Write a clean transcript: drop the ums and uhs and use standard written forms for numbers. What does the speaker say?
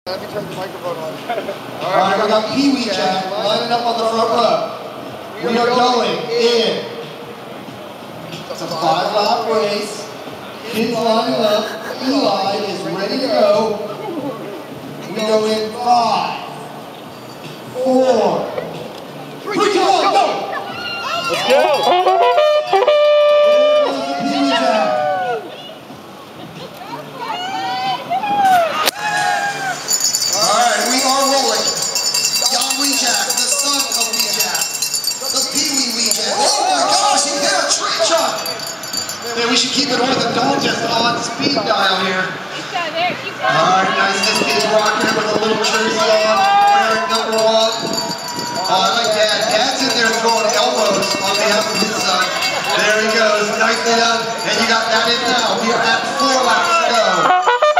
Let me turn the microphone on. All right, we got Pee Wee Jack lining up on the front row. We are going in. It's a 5-lap race. Kids lining up. Eli is ready to go. We go in 5, 4, 3, 2, 1, go! Let's go! There goes the Pee Wee Jack. Alright, we are rolling. Young Wee Jack, the son of Wee Jack. The Pee Wee Jack. Oh my gosh, he hit a tree truck! Man, we should keep it orthodontist on speed dial here. Alright, nice. This kid's rocking it with a little jersey on, wearing number 1. Oh, I like Dad. Dad's in there throwing elbows on behalf of his son. There he goes. Nicely done. And you got that in now. We are at 4 laps to go.